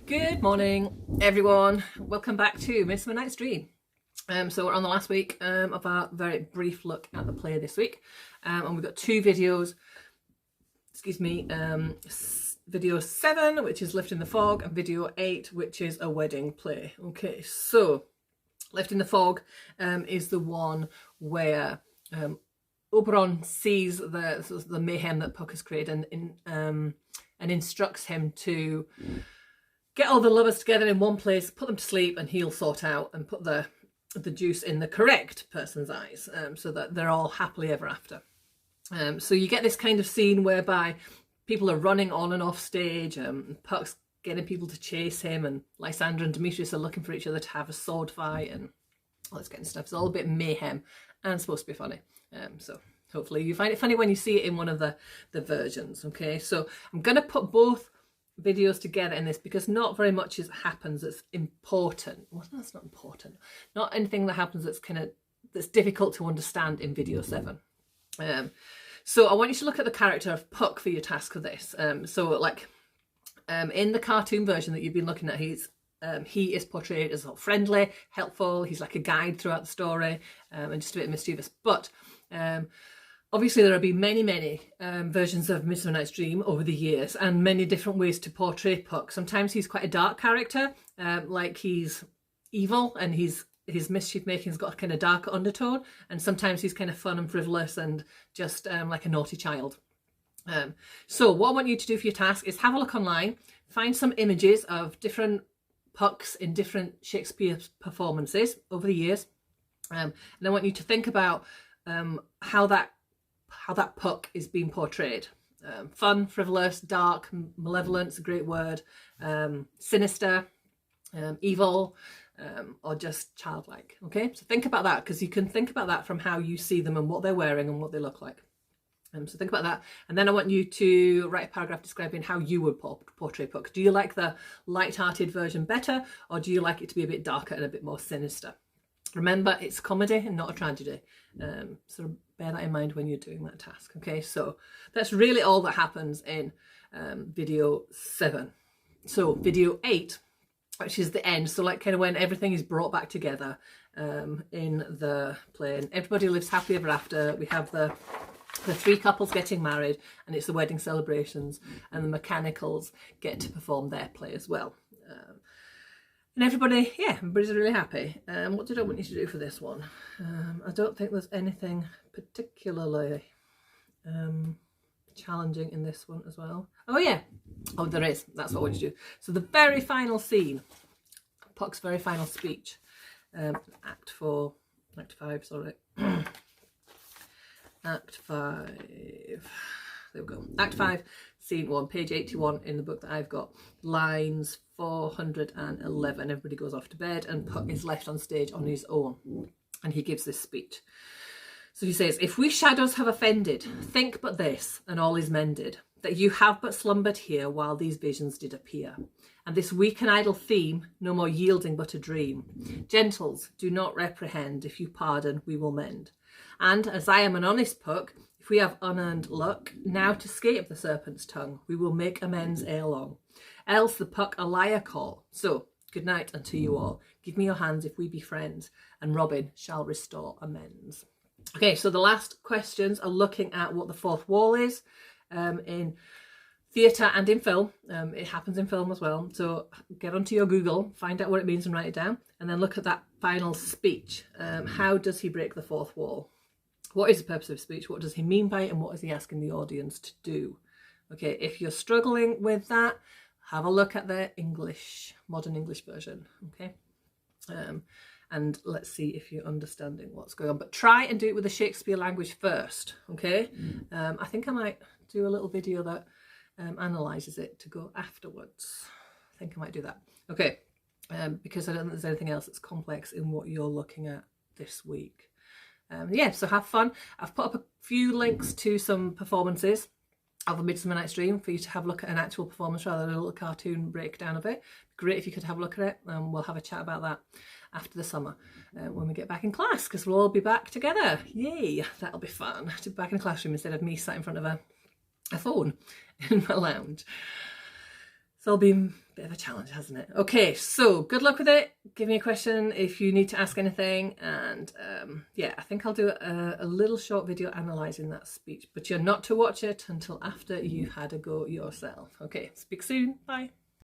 Good morning, everyone. Welcome back to Midsummer Night's Dream. So we're on the last week of our very brief look at the play this week, and we've got two videos. Video 7, which is Lifting the Fog, and video 8, which is a wedding play. Okay, so Lifting the Fog is the one where Oberon sees the mayhem that Puck has created and instructs him to get all the lovers together in one place, put them to sleep, and he'll sort out and put the juice in the correct person's eyes, so that they're all happily ever after. So you get this kind of scene whereby people are running on and off stage, Puck's getting people to chase him, and Lysander and Demetrius are looking for each other to have a sword fight and all this kind of stuff. It's all a bit mayhem and supposed to be funny. So hopefully you find it funny when you see it in one of the versions. Okay, so I'm going to put both videos together in this because not very much happens that's important. Well, that's not important. Not anything that happens that's difficult to understand in video 7. So I want you to look at the character of Puck for your task for this. In the cartoon version that you've been looking at, he is portrayed as friendly, helpful. He's like a guide throughout the story, and just a bit mischievous. But obviously, there have been many versions of Midsummer Night's Dream over the years, and many different ways to portray Puck. Sometimes he's quite a dark character, like he's evil and his mischief making's got a kind of darker undertone, and sometimes he's kind of fun and frivolous and just like a naughty child. So what I want you to do for your task is have a look online, find some images of different Pucks in different Shakespeare performances over the years, and I want you to think about how that Puck is being portrayed. Fun, frivolous, dark, malevolent's a great word, sinister, evil, or just childlike. Okay, so think about that, because you can think about that from how you see them and what they're wearing and what they look like. So think about that, and then I want you to write a paragraph describing how you would portray Puck. Do you like the light-hearted version better, or do you like it to be a bit darker and a bit more sinister? Remember, it's comedy and not a tragedy. So bear that in mind when you're doing that task. Okay, so that's really all that happens in video 7. So video 8, which is the end, so like kind of when everything is brought back together in the play, and everybody lives happily ever after. We have the 3 couples getting married, and it's the wedding celebrations, and the mechanicals get to perform their play as well. And everybody's really happy. What did I want you to do for this one? I don't think there's anything particularly challenging in this one as well. Oh, there is. That's what I want you to do. So the very final scene, Puck's very final speech, Act 5, sorry. Act 5. There we go. Act 5, Scene 1, page 81 in the book that I've got. Lines 411. Everybody goes off to bed and Puck is left on stage on his own. And he gives this speech. So he says, "If we shadows have offended, think but this, and all is mended, that you have but slumbered here while these visions did appear. And this weak and idle theme, no more yielding but a dream. Gentles, do not reprehend, if you pardon, we will mend. And as I am an honest Puck, if we have unearned luck, now to scape the serpent's tongue, we will make amends ere long. Else the Puck a liar call. So, good night unto you all. Give me your hands if we be friends, and Robin shall restore amends." Okay, so the last questions are looking at what the fourth wall is in theatre and in film. It happens in film as well. So get onto your Google, find out what it means and write it down, and then look at that final speech. How does he break the fourth wall? What is the purpose of speech? What does he mean by it? And what is he asking the audience to do? Okay, if you're struggling with that, have a look at the modern English version. Okay, and let's see if you're understanding what's going on. But try and do it with the Shakespeare language first. Okay, I think I might do a little video that analyses it to go afterwards. I think I might do that. Okay, because I don't think there's anything else that's complex in what you're looking at this week. So have fun. I've put up a few links to some performances of A Midsummer Night's Dream for you to have a look at an actual performance rather than a little cartoon breakdown of it. Great if you could have a look at it, and we'll have a chat about that after the summer when we get back in class, because we'll all be back together. Yay, that'll be fun to be back in the classroom instead of me sat in front of a phone in my lounge. It's all been a bit of a challenge, hasn't it? Okay, so good luck with it. Give me a question if you need to ask anything. And yeah, I think I'll do a little short video analysing that speech, but you're not to watch it until after you've had a go yourself. Okay, speak soon. Bye.